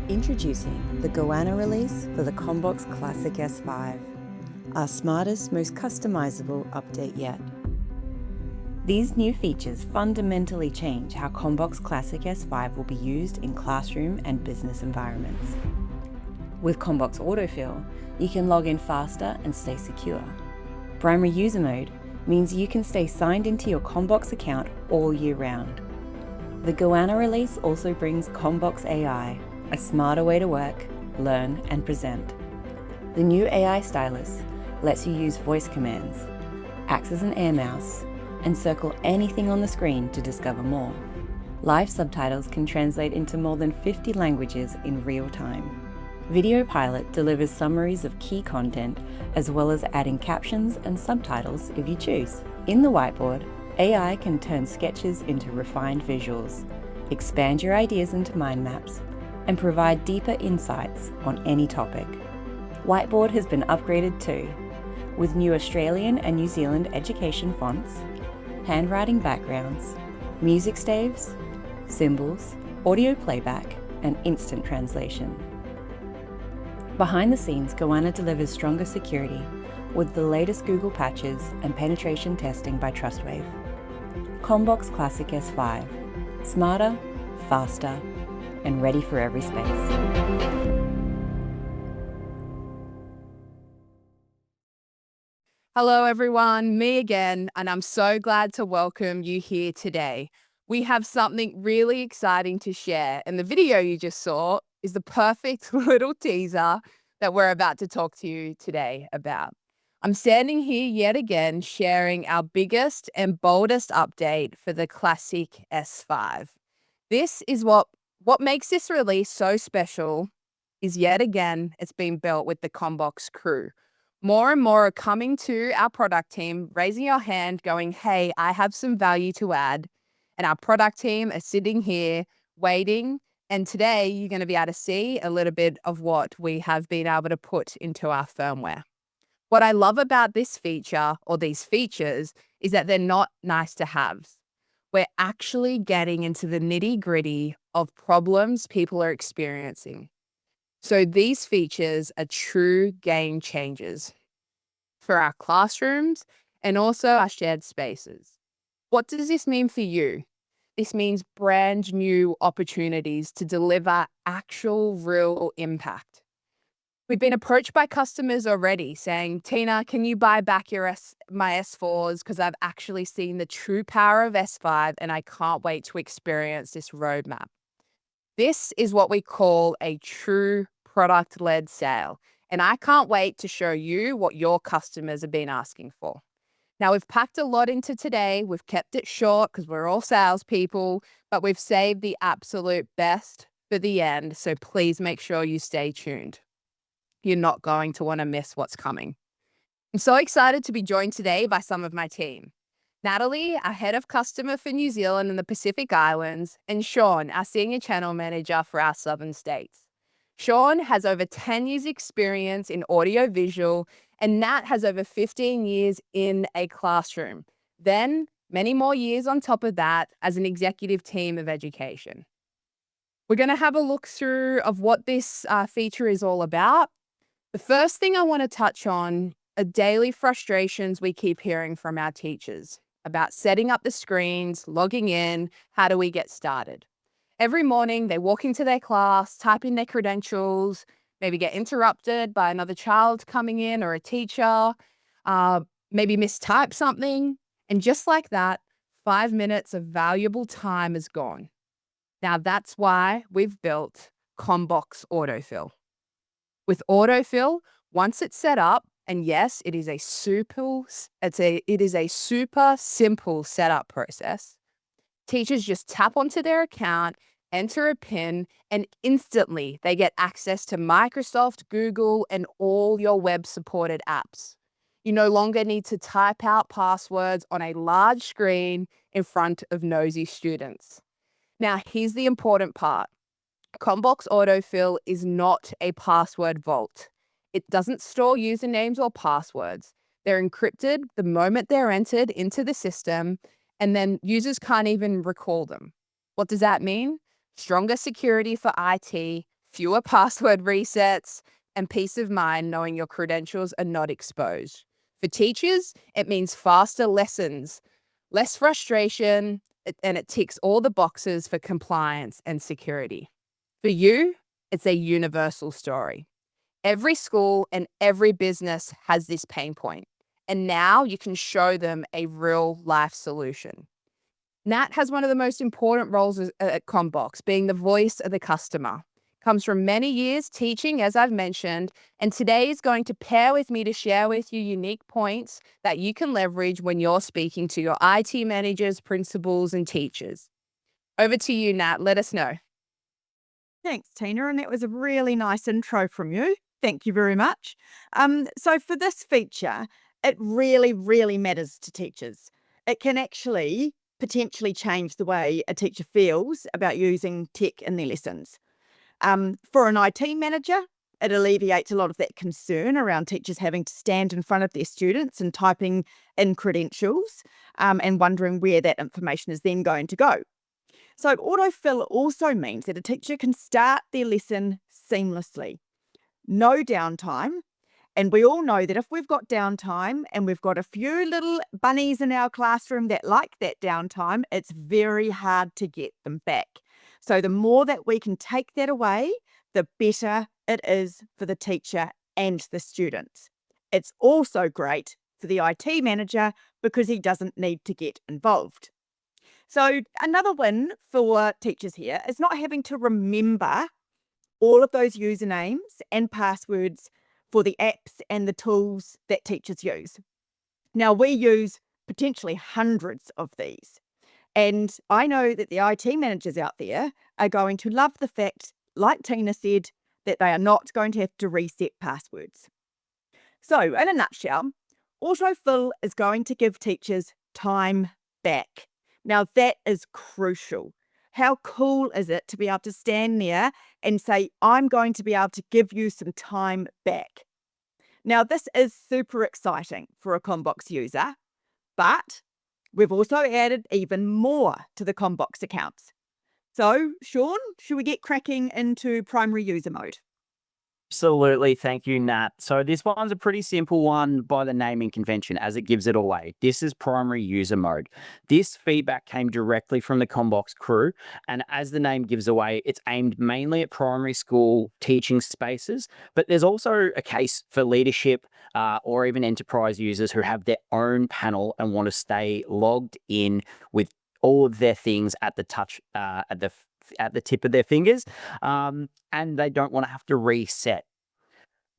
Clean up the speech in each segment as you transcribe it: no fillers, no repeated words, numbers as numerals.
Introducing the Goanna Release for the CommBox Classic S5, our smartest, most customizable update yet. These new features fundamentally change how CommBox Classic S5 will be used in classroom and business environments. With CommBox AutoFill, you can log in faster and stay secure. Primary user mode means you can stay signed into your CommBox account all year round. The Goanna Release also brings CommBox AI, a smarter way to work, learn, and present. The new AI stylus lets you use voice commands, acts as an air mouse, and circle anything on the screen to discover more. Live subtitles can translate into more than 50 languages in real time. Video Pilot delivers summaries of key content, as well as adding captions and subtitles if you choose. In the whiteboard, AI can turn sketches into refined visuals, expand your ideas into mind maps, and provide deeper insights on any topic. Whiteboard has been upgraded too, with new Australian and New Zealand education fonts, handwriting backgrounds, music staves, symbols, audio playback, and instant translation. Behind the scenes, Goanna delivers stronger security with the latest Google patches and penetration testing by Trustwave. CommBox Classic S5, smarter, faster, and ready for every space. Hello everyone, me again, and I'm so glad to welcome you here today. We have something really exciting to share, and the video you just saw is the perfect little teaser that we're about to talk to you today about. I'm standing here yet again sharing our biggest and boldest update for the Classic S5. This is what makes this release so special is yet again, it's been built with the CommBox Crew. More and more are coming to our product team, raising your hand, going, hey, I have some value to add. And our product team are sitting here waiting. And today you're going to be able to see a little bit of what we have been able to put into our firmware. What I love about this feature or these features is that they're not nice to haves. We're actually getting into the nitty gritty of problems people are experiencing. So these features are true game changers for our classrooms and also our shared spaces. What does this mean for you? This means brand new opportunities to deliver actual real impact. We've been approached by customers already saying, Tina, can you buy back my S4s because I've actually seen the true power of S5 and I can't wait to experience this roadmap. This is what we call a true product-led sale, and I can't wait to show you what your customers have been asking for. Now, we've packed a lot into today. We've kept it short because we're all salespeople, but we've saved the absolute best for the end, so please make sure you stay tuned. You're not going to want to miss what's coming. I'm so excited to be joined today by some of my team. Natalie, our head of customer for New Zealand and the Pacific Islands, and Shaun, our senior channel manager for our southern states. Shaun has over 10 years experience in audio visual, and Nat has over 15 years in a classroom. Then many more years on top of that as an executive team of education. We're going to have a look through of what this feature is all about. The first thing I want to touch on are daily frustrations we keep hearing from our teachers about setting up the screens, logging in, how do we get started? Every morning they walk into their class, type in their credentials, maybe get interrupted by another child coming in or a teacher, maybe mistype something. And just like that, 5 minutes of valuable time is gone. Now that's why we've built CommBox AutoFill. With AutoFill, once it's set up, and yes, it is a super simple setup process. Teachers just tap onto their account, enter a PIN, and instantly they get access to Microsoft, Google, and all your web-supported apps. You no longer need to type out passwords on a large screen in front of nosy students. Now, here's the important part. CommBox AutoFill is not a password vault. It doesn't store usernames or passwords. They're encrypted the moment they're entered into the system, and then users can't even recall them. What does that mean? Stronger security for IT, fewer password resets, and peace of mind knowing your credentials are not exposed. For teachers, it means faster lessons, less frustration, and it ticks all the boxes for compliance and security. For you, it's a universal story. Every school and every business has this pain point, and now you can show them a real life solution. Nat has one of the most important roles at CommBox, being the voice of the customer. Comes from many years teaching, as I've mentioned, and today is going to pair with me to share with you unique points that you can leverage when you're speaking to your IT managers, principals, and teachers. Over to you, Nat. Let us know. Thanks, Tina, and that was a really nice intro from you. Thank you very much. So for this feature, it really, really matters to teachers. It can actually potentially change the way a teacher feels about using tech in their lessons. For an IT manager, it alleviates a lot of that concern around teachers having to stand in front of their students and typing in credentials and wondering where that information is then going to go. So autofill also means that a teacher can start their lesson seamlessly. No downtime. And we all know that if we've got downtime and we've got a few little bunnies in our classroom that like that downtime, it's very hard to get them back. So the more that we can take that away, the better it is for the teacher and the students. It's also great for the IT manager because he doesn't need to get involved. So another win for teachers here is not having to remember all of those usernames and passwords for the apps and the tools that teachers use. Now, we use potentially hundreds of these. And I know that the IT managers out there are going to love the fact, like Tina said, that they are not going to have to reset passwords. So, in a nutshell, autofill is going to give teachers time back. Now, that is crucial. How cool is it to be able to stand there and say, I'm going to be able to give you some time back? Now, this is super exciting for a CommBox user, but we've also added even more to the CommBox accounts. So, Shaun, should we get cracking into primary user mode? Absolutely. Thank you, Nat. So this one's a pretty simple one by the naming convention as it gives it away. This is primary user mode. This feedback came directly from the CommBox Crew, and as the name gives away, it's aimed mainly at primary school teaching spaces, but there's also a case for leadership or even enterprise users who have their own panel and want to stay logged in with all of their things at the touch, at the tip of their fingers, and they don't want to have to reset.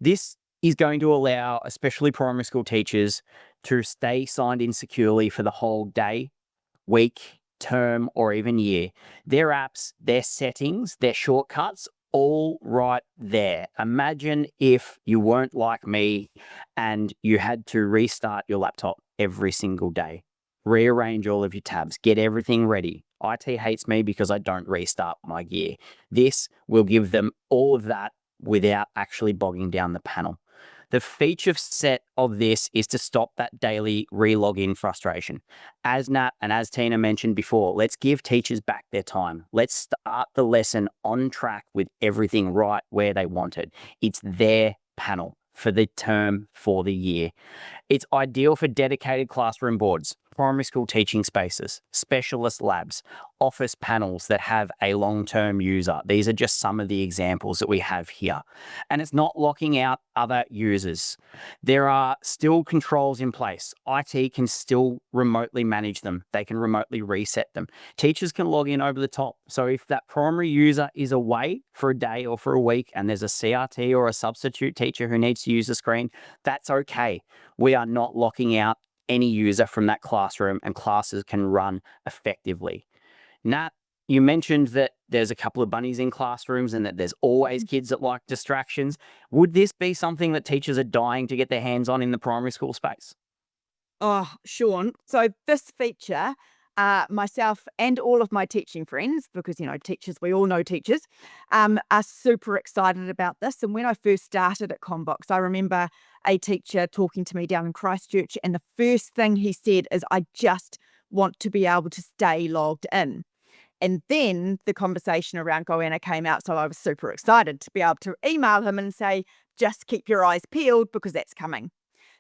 This is going to allow especially primary school teachers to stay signed in securely for the whole day, week, term, or even year. Their apps, their settings, their shortcuts, all right there. Imagine if you weren't like me and you had to restart your laptop every single day. Rearrange all of your tabs, get everything ready. IT hates me because I don't restart my gear. This will give them all of that without actually bogging down the panel. The feature set of this is to stop that daily re-login frustration. As Nat and as Tina mentioned before, let's give teachers back their time. Let's start the lesson on track with everything right where they want it. It's their panel for the term, for the year. It's ideal for dedicated classroom boards, primary school teaching spaces, specialist labs, office panels that have a long-term user. These are just some of the examples that we have here. And it's not locking out other users. There are still controls in place. IT can still remotely manage them. They can remotely reset them. Teachers can log in over the top. So if that primary user is away for a day or for a week and there's a CRT or a substitute teacher who needs to use the screen, that's okay. We are not locking out any user from that classroom and classes can run effectively. Nat, you mentioned that there's a couple of bunnies in classrooms and that there's always kids that like distractions. Would this be something that teachers are dying to get their hands on in the primary school space? Oh, Shaun. So this feature, myself and all of my teaching friends, because, teachers, we all know teachers, are super excited about this. And when I first started at CommBox, I remember a teacher talking to me down in Christchurch, and the first thing he said is, I just want to be able to stay logged in. And then the conversation around Goanna came out, so I was super excited to be able to email him and say, just keep your eyes peeled because that's coming.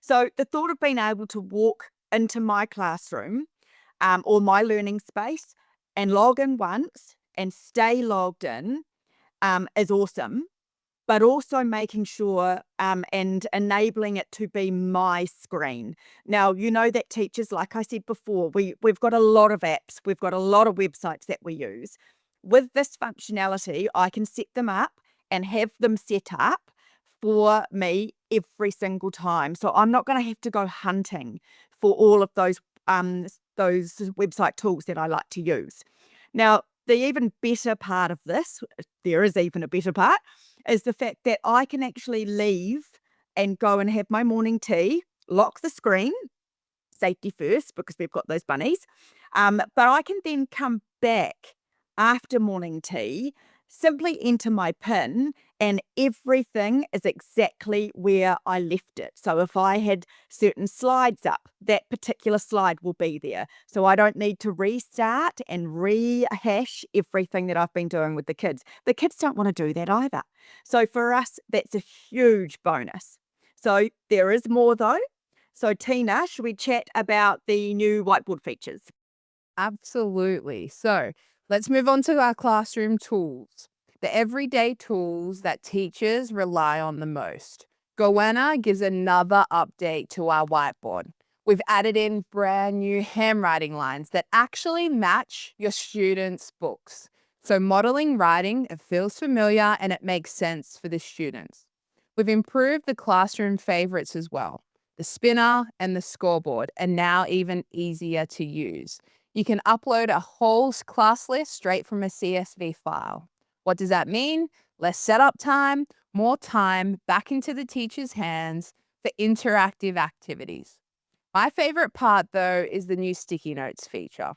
So the thought of being able to walk into my classroom or my learning space and log in once and stay logged in is awesome. But also making sure and enabling it to be my screen. Now, you know that teachers, like I said before, we've got a lot of apps, we've got a lot of websites that we use. With this functionality, I can set them up and have them set up for me every single time. So I'm not going to have to go hunting for all of those website tools that I like to use. Now, the even better part of this, there is even a better part, is the fact that I can actually leave and go and have my morning tea, lock the screen, safety first because we've got those bunnies, but I can then come back after morning tea, simply enter my PIN, and everything is exactly where I left it. So if I had certain slides up, that particular slide will be there. So I don't need to restart and rehash everything that I've been doing with the kids. The kids don't want to do that either. So for us, that's a huge bonus. So there is more though. So Tina, should we chat about the new whiteboard features? Absolutely. So let's move on to our classroom tools, the everyday tools that teachers rely on the most. Goanna gives another update to our whiteboard. We've added in brand new handwriting lines that actually match your students' books. So modeling writing, it feels familiar and it makes sense for the students. We've improved the classroom favorites as well. The spinner and the scoreboard are now even easier to use. You can upload a whole class list straight from a CSV file. What does that mean? Less setup time, more time back into the teacher's hands for interactive activities. My favorite part, though, is the new sticky notes feature.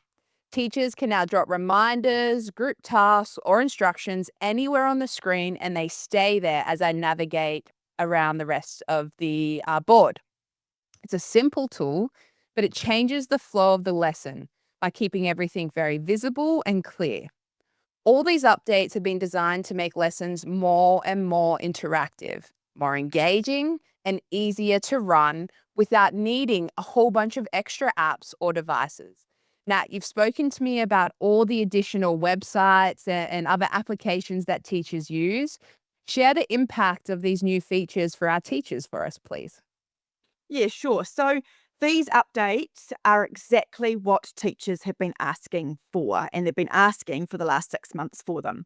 Teachers can now drop reminders, group tasks, or instructions anywhere on the screen, and they stay there as I navigate around the rest of the board. It's a simple tool, but it changes the flow of the lesson by keeping everything very visible and clear. All these updates have been designed to make lessons more and more interactive, more engaging, and easier to run without needing a whole bunch of extra apps or devices. Nat, you've spoken to me about all the additional websites and other applications that teachers use. Share the impact of these new features for our teachers for us, please. Yeah, sure. So these updates are exactly what teachers have been asking for, and they've been asking for the last 6 months for them.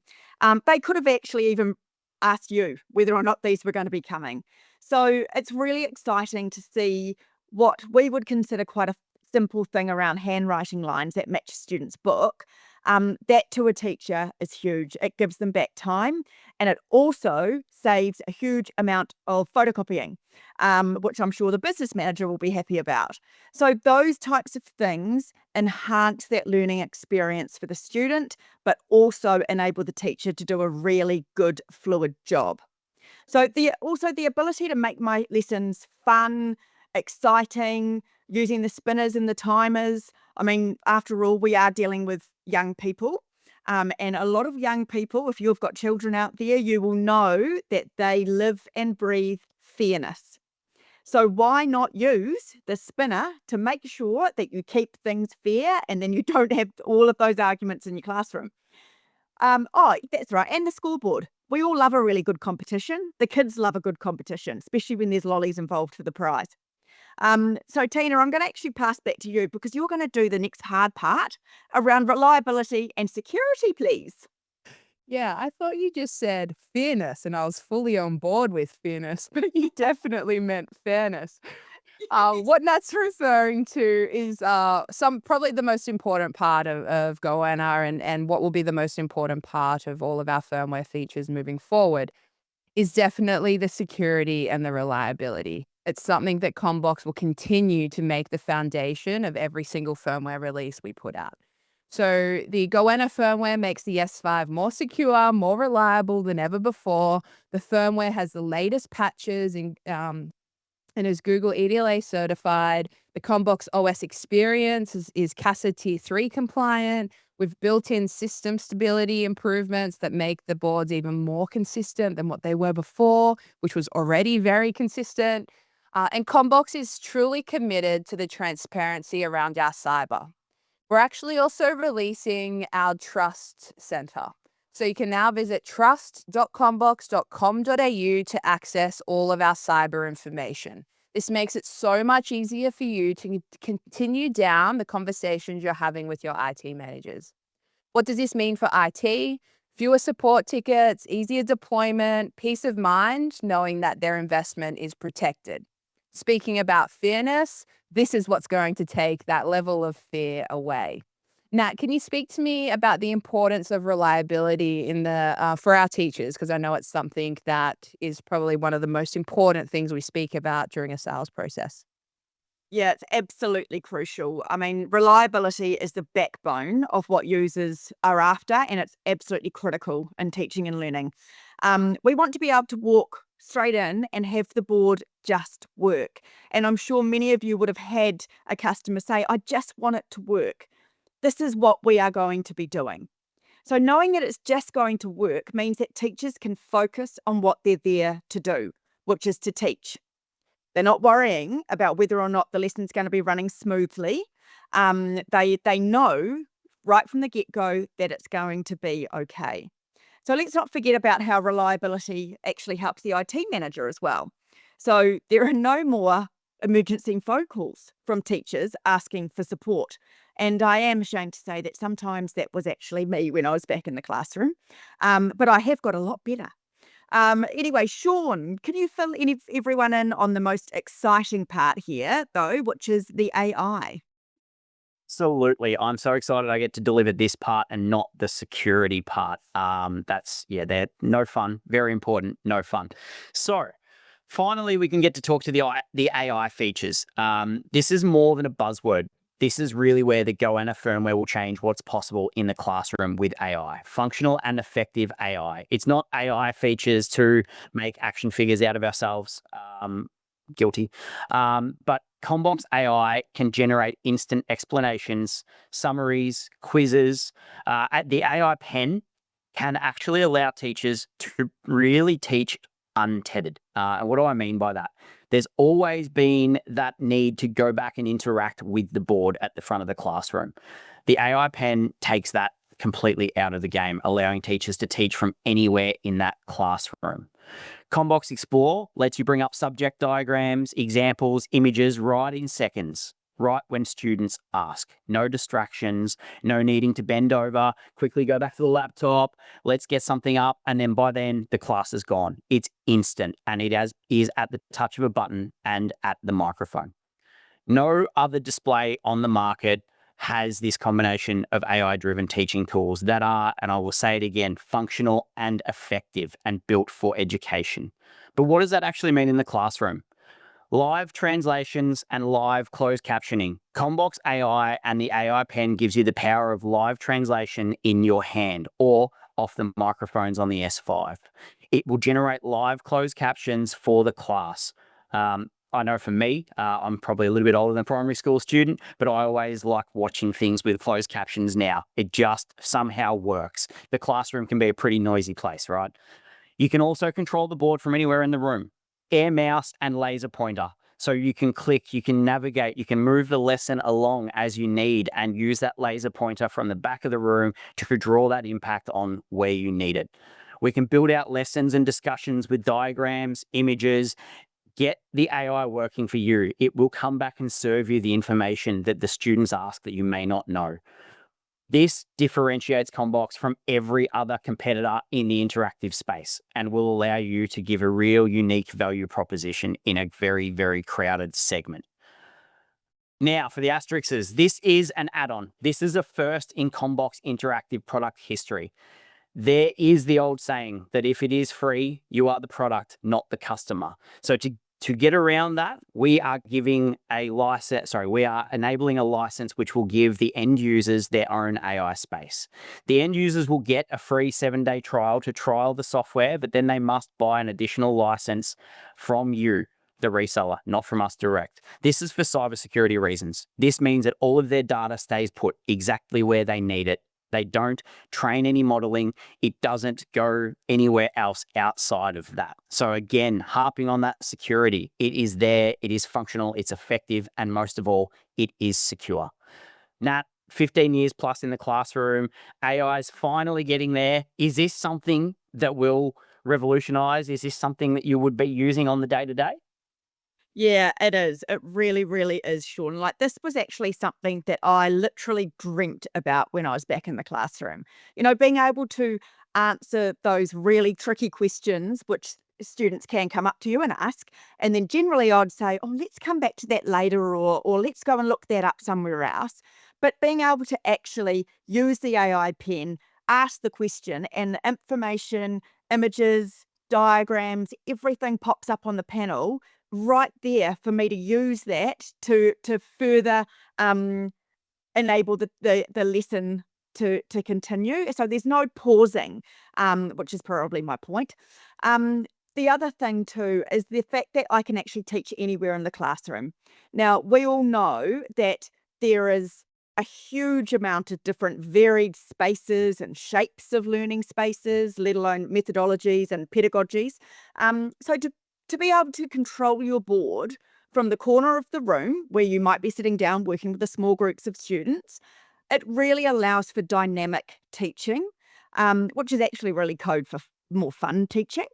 They could have actually even asked you whether or not these were going to be coming. So it's really exciting to see what we would consider quite a simple thing around handwriting lines that match a student's book. That to a teacher is huge. It gives them back time, and it also saves a huge amount of photocopying, which I'm sure the business manager will be happy about. So those types of things enhance that learning experience for the student, but also enable the teacher to do a really good fluid job. So the ability to make my lessons fun, exciting, using the spinners and the timers. I mean, after all, we are dealing with young people. And a lot of young people, if you've got children out there, you will know that they live and breathe fairness. So why not use the spinner to make sure that you keep things fair and then you don't have all of those arguments in your classroom? That's right. And the scoreboard. We all love a really good competition. The kids love a good competition, especially when there's lollies involved for the prize. So Tina, I'm going to actually pass back to you because you're going to do the next hard part around reliability and security, please. Yeah, I thought you just said fairness, and I was fully on board with fairness, but you definitely meant fairness. What Nat's referring to is probably the most important part of Goanna and what will be the most important part of all of our firmware features moving forward is definitely the security and the reliability. It's something that CommBox will continue to make the foundation of every single firmware release we put out. So the Goanna firmware makes the S5 more secure, more reliable than ever before. The firmware has the latest patches and is Google EDLA certified. The CommBox OS experience is CASA Tier 3 compliant. with built-in system stability improvements that make the boards even more consistent than what they were before, which was already very consistent. And CommBox is truly committed to the transparency around our cyber. We're actually also releasing our Trust Center. So you can now visit trust.commbox.com.au to access all of our cyber information. This makes it so much easier for you to continue down the conversations you're having with your IT managers. What does this mean for IT? Fewer support tickets, easier deployment, peace of mind, knowing that their investment is protected. Speaking about fairness, this is what's going to take that level of fear away. Nat, can you speak to me about the importance of reliability in the for our teachers? Because I know it's something that is probably one of the most important things we speak about during a sales process. Yeah, it's absolutely crucial. I mean, reliability is the backbone of what users are after, and it's absolutely critical in teaching and learning. We want to be able to walk straight in and have the board just work. And I'm sure many of you would have had a customer say, I just want it to work. This is what we are going to be doing. So knowing that it's just going to work means that teachers can focus on what they're there to do, which is to teach. They're not worrying about whether or not the lesson's going to be running smoothly. They know right from the get-go that it's going to be okay. So let's not forget about how reliability actually helps the IT manager as well. So there are no more emergency phone calls from teachers asking for support. And I am ashamed to say that sometimes that was actually me when I was back in the classroom. But I have got a lot better. Anyway, Shaun, can you fill everyone in on the most exciting part here, though, which is the AI? Absolutely. I'm so excited I get to deliver this part and not the security part. They're no fun. Very important, no fun. So finally, we can get to talk to the AI features. This is more than a buzzword. This is really where the Goanna firmware will change what's possible in the classroom with AI. Functional and effective AI. It's not AI features to make action figures out of ourselves. Guilty. But CommBox AI can generate instant explanations, summaries, quizzes. The AI pen can actually allow teachers to really teach untethered. And what do I mean by that? There's always been that need to go back and interact with the board at the front of the classroom. The AI pen takes that completely out of the game, allowing teachers to teach from anywhere in that classroom. CommBox Explore lets you bring up subject diagrams, examples, images right in seconds, right when students ask. No distractions, no needing to bend over, quickly go back to the laptop, let's get something up, and then by then the class is gone. It's instant, and it is at the touch of a button and at the microphone. No other display on the market has this combination of AI-driven teaching tools that are, and I will say it again, functional and effective and built for education. But what does that actually mean in the classroom? Live translations and live closed captioning. CommBox AI and the AI pen gives you the power of live translation in your hand or off the microphones on the S5. It will generate live closed captions for the class. I know for me, I'm probably a little bit older than a primary school student, but I always like watching things with closed captions now. It just somehow works. The classroom can be a pretty noisy place, right? You can also control the board from anywhere in the room. Air mouse and laser pointer. So you can click, you can navigate, you can move the lesson along as you need and use that laser pointer from the back of the room to draw that impact on where you need it. We can build out lessons and discussions with diagrams, images. Get the AI working for you. It will come back and serve you the information that the students ask that you may not know. This differentiates CommBox from every other competitor in the interactive space and will allow you to give a real unique value proposition in a very, very crowded segment. Now, for the asterisks, this is an add-on. This is a first in CommBox interactive product history. There is the old saying that if it is free, you are the product, not the customer. So to get around that, we are giving a license, we are enabling a license which will give the end users their own AI space. The end users will get a free 7-day trial to trial the software, but then they must buy an additional license from you, the reseller, not from us direct. This is for cybersecurity reasons. This means that all of their data stays put exactly where they need it. They don't train any modeling. It doesn't go anywhere else outside of that. So again, harping on that security, it is there, it is functional, it's effective, and most of all, it is secure. Nat, 15 years plus in the classroom, AI is finally getting there. Is this something that will revolutionize? Is this something that you would be using on the day-to-day? Yeah, it is. It really, really is, Shaun. Like, this was actually something that I literally dreamt about when I was back in the classroom. Being able to answer those really tricky questions, which students can come up to you and ask. And then generally I'd say, oh, let's come back to that later, or let's go and look that up somewhere else. But being able to actually use the AI pen, ask the question, and the information, images, diagrams, everything pops up on the panel right there for me to use that to further enable the lesson to continue. So there's no pausing, which is probably my point. The other thing too is the fact that I can actually teach anywhere in the classroom. Now, we all know that there is a huge amount of different varied spaces and shapes of learning spaces, let alone methodologies and pedagogies. So to be able to control your board from the corner of the room where you might be sitting down working with the small groups of students, it really allows for dynamic teaching, which is actually really code for more fun teaching.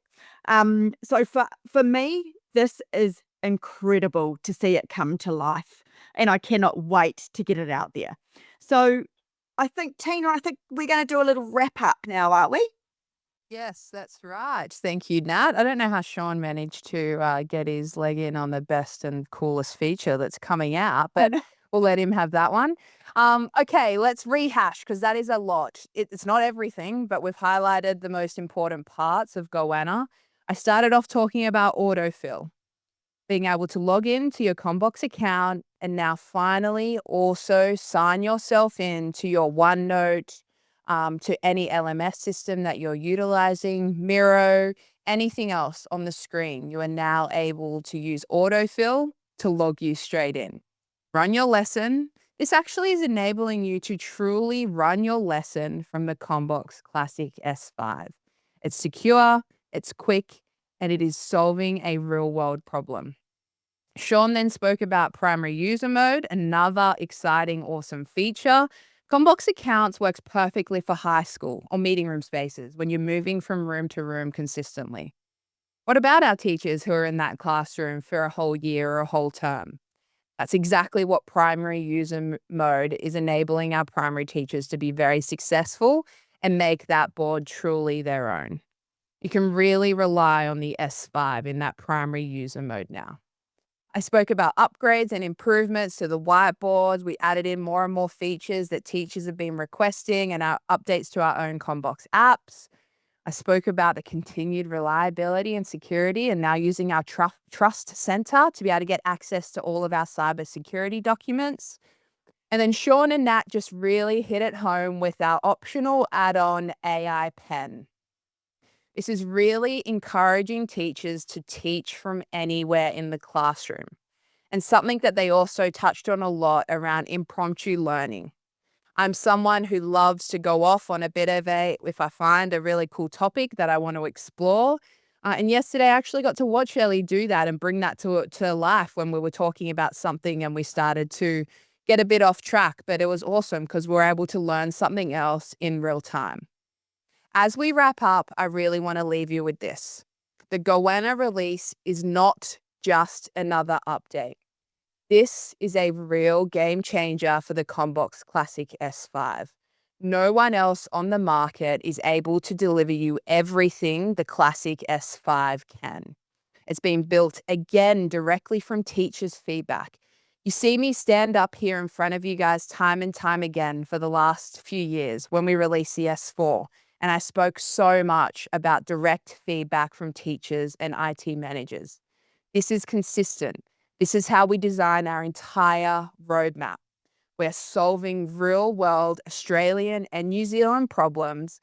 So for me, this is incredible to see it come to life, and I cannot wait to get it out there. So I think, Tina, we're going to do a little wrap up now, aren't we? Yes, that's right. Thank you, Nat. I don't know how Shaun managed to get his leg in on the best and coolest feature that's coming out, but we'll let him have that one. Okay, let's rehash because that is a lot. It's not everything, but we've highlighted the most important parts of Goanna. I started off talking about autofill, being able to log into your CommBox account and now finally also sign yourself in to your OneNote, to any LMS system that you're utilizing, Miro, anything else on the screen. You are now able to use autofill to log you straight in. Run your lesson. This actually is enabling you to truly run your lesson from the CommBox Classic S5. It's secure, it's quick, and it is solving a real-world problem. Shaun then spoke about primary user mode, another exciting, awesome feature. CommBox Accounts works perfectly for high school or meeting room spaces when you're moving from room to room consistently. What about our teachers who are in that classroom for a whole year or a whole term? That's exactly what primary user mode is enabling our primary teachers to be very successful and make that board truly their own. You can really rely on the S5 in that primary user mode now. I spoke about upgrades and improvements to the whiteboards. We added in more and more features that teachers have been requesting and our updates to our own CommBox apps. I spoke about the continued reliability and security and now using our Trust Center to be able to get access to all of our cybersecurity documents. And then Shaun and Nat just really hit it home with our optional add-on AI pen. This is really encouraging teachers to teach from anywhere in the classroom, and something that they also touched on a lot around impromptu learning. I'm someone who loves to go off on a bit of if I find a really cool topic that I want to explore. And yesterday I actually got to watch Ellie do that and bring that to life when we were talking about something and we started to get a bit off track, but it was awesome because we were able to learn something else in real time. As we wrap up, I really want to leave you with this. The Goanna release is not just another update. This is a real game changer for the CommBox Classic S5. No one else on the market is able to deliver you everything the Classic S5 can. It's been built again directly from teachers' feedback. You see me stand up here in front of you guys time and time again for the last few years when we released the S4. And I spoke so much about direct feedback from teachers and IT managers. This is consistent. This is how we design our entire roadmap. We're solving real-world Australian and New Zealand problems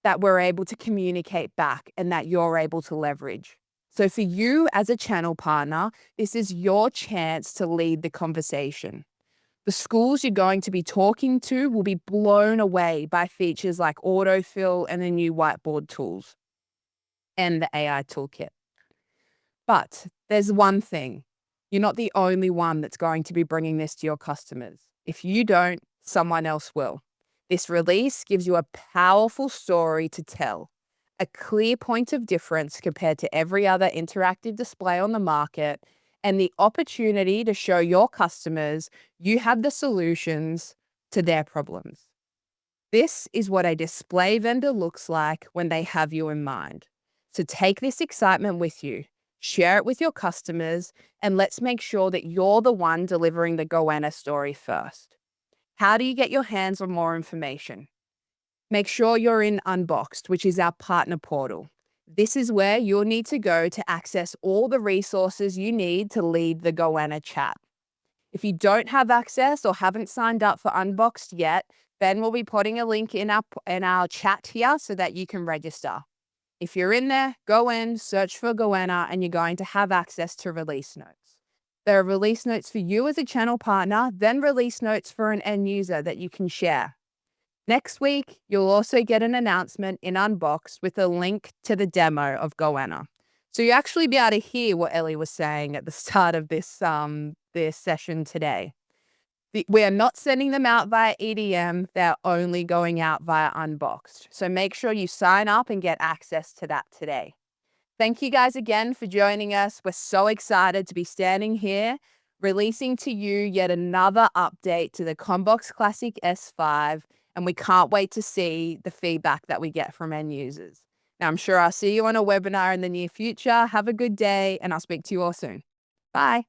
that we're able to communicate back and that you're able to leverage. So for you as a channel partner, this is your chance to lead the conversation. The schools you're going to be talking to will be blown away by features like AutoFill and the new Whiteboard Tools and the AI toolkit. But there's one thing. You're not the only one that's going to be bringing this to your customers. If you don't, someone else will. This release gives you a powerful story to tell, a clear point of difference compared to every other interactive display on the market, and the opportunity to show your customers you have the solutions to their problems. This is what a display vendor looks like when they have you in mind. So take this excitement with you, share it with your customers, and let's make sure that you're the one delivering the Goanna story first. How do you get your hands on more information? Make sure you're in Unboxed, which is our partner portal. This is where you'll need to go to access all the resources you need to lead the Goanna chat. If you don't have access or haven't signed up for Unboxed yet, Ben will be putting a link in our chat here so that you can register. If you're in there, go in, search for Goanna, and you're going to have access to release notes. There are release notes for you as a channel partner, then release notes for an end user that you can share. Next week, you'll also get an announcement in Unboxed with a link to the demo of Goanna. So you actually be able to hear what Ellie was saying at the start of this session today. We are not sending them out via EDM. They're only going out via Unboxed. So make sure you sign up and get access to that today. Thank you guys again for joining us. We're so excited to be standing here, releasing to you yet another update to the CommBox Classic S5, and we can't wait to see the feedback that we get from end users. Now, I'm sure I'll see you on a webinar in the near future. Have a good day, and I'll speak to you all soon. Bye.